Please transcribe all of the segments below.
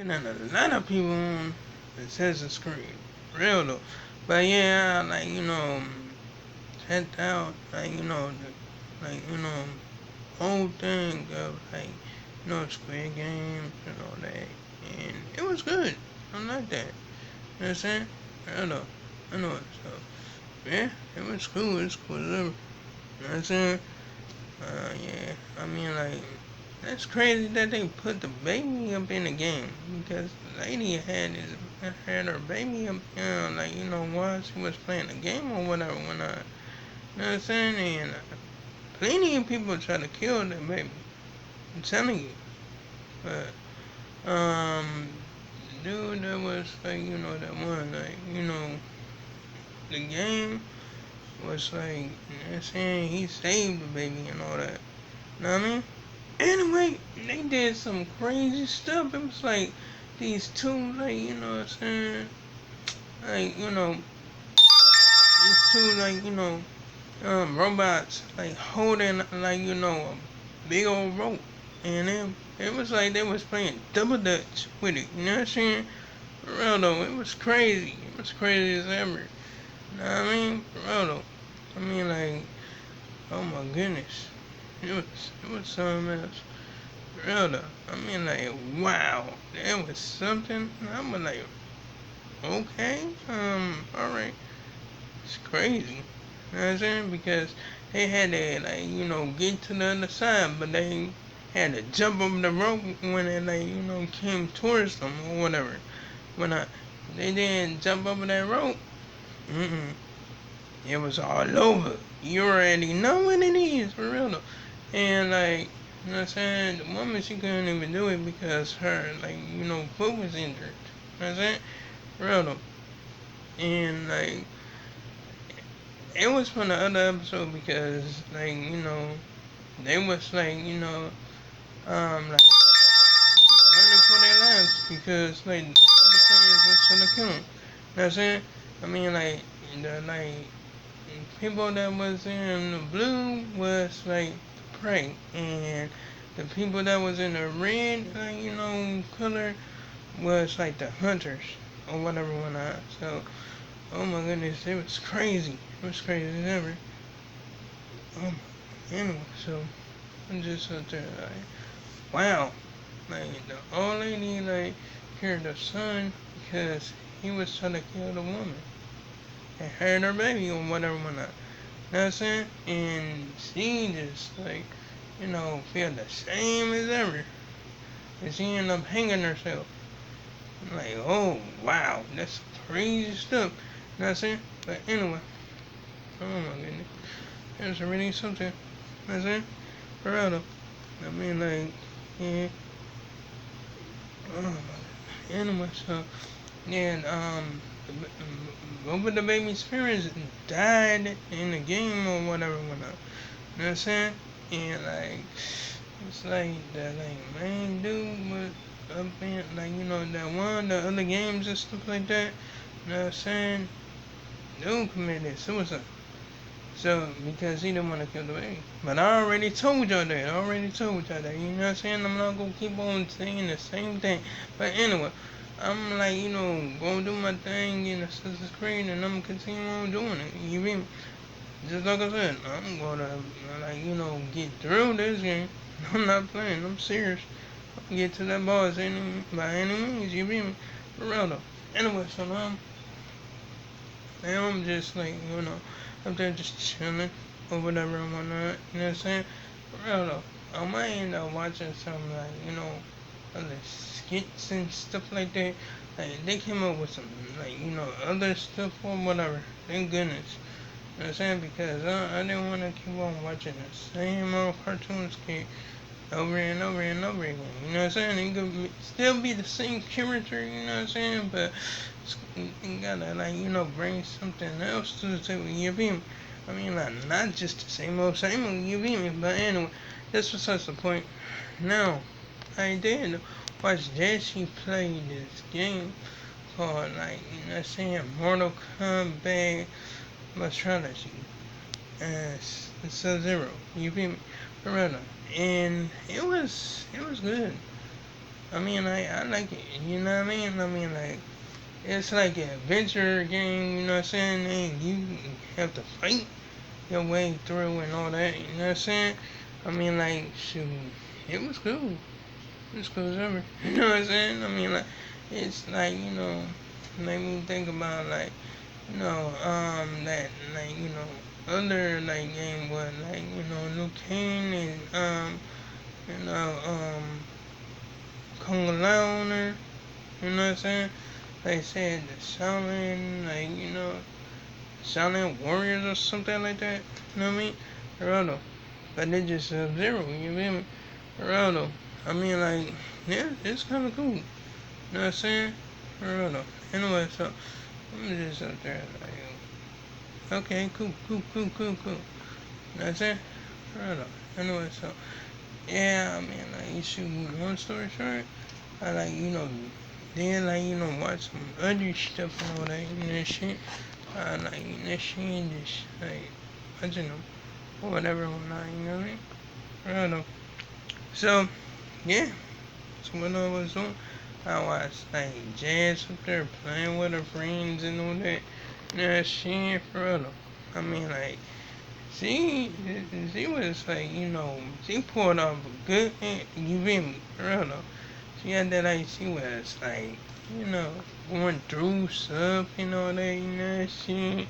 And a lot of people on Assassin's Creed. Real though. But yeah, like, checked out, like, whole thing of, like, Squid Games and all that. And it was good. I like that. You know what I'm saying? I know. I know it. So, yeah, it was cool. It's cool as ever. You know what I'm saying? Yeah. I mean, like, that's crazy that they put the baby up in the game because the lady had her baby up, like while she was playing the game or whatever. When I, you know what I'm saying? And plenty of people try to kill that baby. I'm telling you, but the dude that was like, that one, like, the game was like, you know what I'm saying? He saved the baby and all that. You know what I mean? Anyway, they did some crazy stuff. It was like these two, like, what I'm saying? Like, these two, like, robots, like, holding, like, a big old rope. And it was like they was playing double dutch with it. You know what I'm saying? For real, though, it was crazy. It was crazy as ever. You know what I mean? For real, though. I mean, like, oh my goodness. It was something else. Real though. I mean, like, wow, that was something. I was like, okay, alright, it's crazy. You know what I'm saying? Because they had to, like, get to the other side, but they had to jump over the rope when it, like, came towards them or whatever. When they didn't jump over that rope, mm-mm, it was all over. You already know what it is, for real though. And like, you know what I'm saying? The woman, she couldn't even do it because her, like, foot was injured. You know what I'm saying? For real though. And like, it was from the other episode because, like, they was like, like running for their lives because like the other players was trying to kill them. You know what I'm saying? I mean, like, the like people that was in the blue was like prey, and the people that was in the red, like, color was like the hunters or whatever whatnot. So, oh my goodness, it was crazy. It was crazy as ever. Oh my, anyway, so I'm just out there like, wow, like the old lady like killed the son because he was trying to kill the woman and had her baby or whatever whatnot. You know what I'm saying? And she just like, feel the same as ever. And she ended up hanging herself. I'm like, oh wow, that's crazy stuff. You know what I'm saying? But anyway, oh my goodness. That's really something. You know what I'm saying? For real though. I mean, like, yeah. Oh my god. Anyway, so yeah, both of the baby's parents died in the game or whatever, whatnot. You know what I'm saying? And like, it's like the like main dude was up in like that one the other games and stuff like that. You know what I'm saying? Dude committed suicide. So because he didn't want to kill the baby. But I already told y'all that. I already told y'all that. You know what I'm saying? I'm not gonna keep on saying the same thing. But anyway, I'm like, gonna do my thing in Assassin's Creed and I'm gonna continue on doing it. You mean? Just like I said, I'm gonna like, get through this game. I'm not playing, I'm serious. I'm get to that boss by any means, you feel me? For real though. Anyway, so now I'm just like, up there just chilling or whatever and whatnot. You know what I'm saying? For real though. I might end up watching some like, other skits and stuff like that. Like they came up with some like, other stuff or whatever. Thank goodness. You know what I'm saying? Because I didn't want to keep on watching the same old cartoon skit over and over and over again. You know what I'm saying? It could still be the same character, you know what I'm saying? But you gotta, like, bring something else to the table, you feel me? I mean, like, not just the same old, you feel me? But anyway, this was such the point. Now, I did watch Jesse play this game called, like, you know what I'm saying? Mortal Kombat Astrology. Sub-Zero. You feel me? For real. And it was good. I mean, I like it. You know what I mean? I mean, like, it's like an adventure game. You know what I'm saying? And you have to fight your way through and all that. You know what I'm saying? I mean, like, shoot, it was cool. It was cool as ever. You know what I'm saying? I mean, like, it's like, make me think about, like, that, like, other, like, game was, like, New King and, you know, Kung Lao, you know what I'm saying? They said the Shaolin, like, Shaolin Warriors or something like that. You know what I mean? Geraldo. But they just Sub-Zero, you feel me? Geraldo. I mean, like, yeah, it's kind of cool. You know what I'm saying? Geraldo. Anyway, so, I'm just up there, like, okay, cool, cool, cool, cool, cool. You know what I'm saying? Geraldo. Anyway, so, yeah, I mean, like, you shoot long story short, I like, then, like, watch some other stuff and all that, shit. I like, that shit and just, like, watching them, or whatever, whatnot, you know what I mean? I don't know. So, yeah, so what I was doing, I watched, like, Jazz up there playing with her friends and all that, shit, for real though. I mean, like, she, she was, like, she pulled off a good, you feel me, for real though. She had that, like, she was, like, you know, going through stuff, that, shit.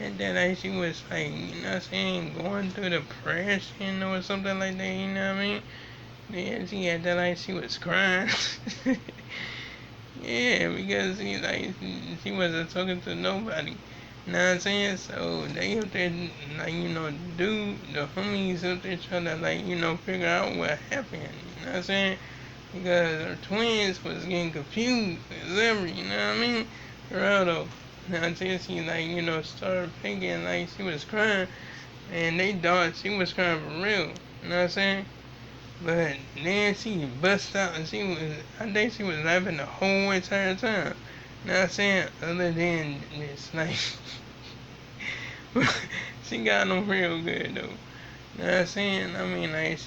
And then, like, she was, like, what I'm saying, going through depression or something like that, you know what I mean? Then she had that, like, she was crying. Yeah, because she wasn't talking to nobody. You know what I'm saying? So they up there, like, the homies up there trying to, like, figure out what happened. You know what I'm saying? Because her twins was getting confused as ever, you know what I mean? Geraldo. Now until she, like, started thinking like she was crying and they thought she was crying for real. You know what I'm saying? But then she bust out and I think she was laughing the whole entire time. You know what I'm saying? Other than this, like, she got them real good though. You know what I'm saying? I mean, like,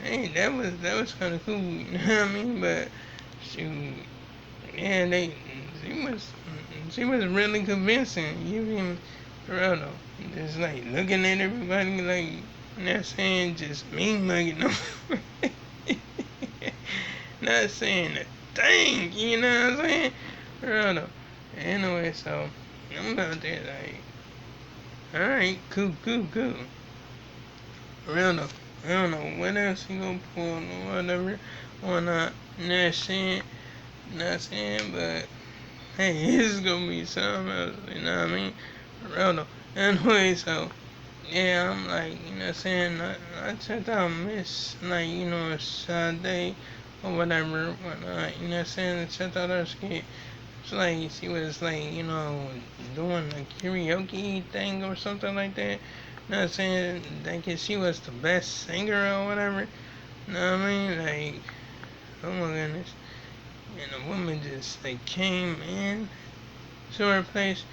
hey, that was kind of cool. You know what I mean? But shoot, yeah, she was she was really convincing. You feel me? For real though. Just like looking at everybody like, not saying just me mugging them. Not saying a thing, you know what I'm saying? For real though. Anyway, so I'm out there like, alright, cool, cool, cool. For real though. I don't know what else he gonna pull or whatever or not. Not saying, not saying, but hey, it's gonna be something else, you know what I mean? For real though. Anyway, so yeah, I'm like, saying, I checked out Miss, like, Sade or whatever, whatnot, saying, I checked out her skit. It's like she was like, doing a karaoke thing or something like that. Saying, thinking she was the best singer or whatever. You know what I mean? Like, oh my goodness. And the woman just, like, came in to her place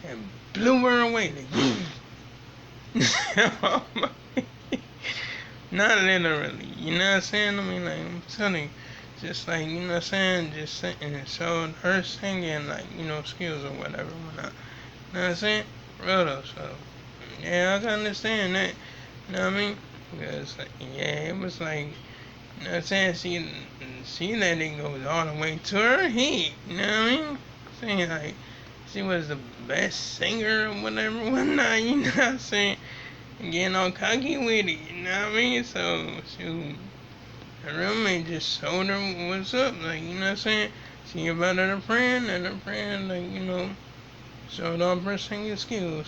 and blew her away. Like, not literally, you know what I'm saying? I mean, like, I'm telling you, just like, you know what I'm saying? Just sitting and showed her singing, like, skills or whatever, whatnot. You know what I'm saying? Real though, so, yeah, I can understand that, you know what I mean? Because, like, yeah, it was like, you know what I'm saying? She let it go all the way to her head, you know what I mean? Saying, like, she was the best singer or whatever, whatnot, you know what I'm saying? Getting all cocky with it, you know what I mean? So, shoot, her roommate just told her what's up, like, you know what I'm saying? She invited her friend, and her friend, like, showed off her singing skills.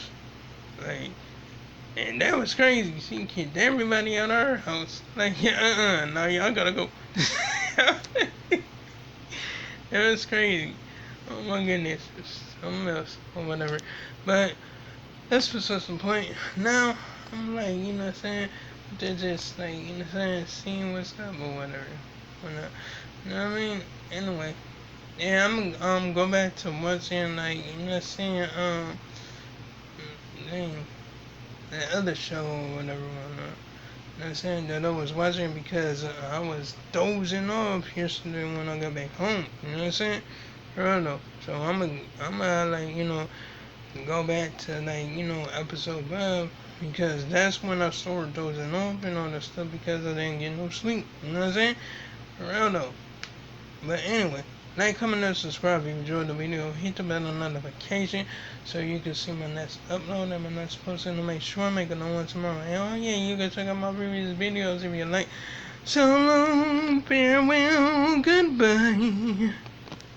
Like, and that was crazy. She kicked everybody out of her house. Like, yeah, now y'all gotta go. That was crazy. Oh my goodness, it's something else or whatever. But that's besides the point. Now, I'm like, you know what I'm saying? They're just like, you know what I'm saying? Seeing what's up or whatever. Whatnot. You know what I mean? Anyway. Yeah, I'm go back to watching, like, you know what I'm saying? Dang, that other show or whatever. Whatnot. You know what I'm saying? That I was watching because I was dozing off yesterday when I got back home. You know what I'm saying? For real though. So I'm like, go back to like, episode 5 because that's when I started dozing off and all that stuff because I didn't get no sleep. You know what I'm saying? For real though. But anyway, like, comment, and subscribe if you enjoyed the video. Hit the bell notification so you can see my next upload and my next post. And to make sure I make another one tomorrow. And oh yeah, you can check out my previous videos if you like. So long, farewell, goodbye.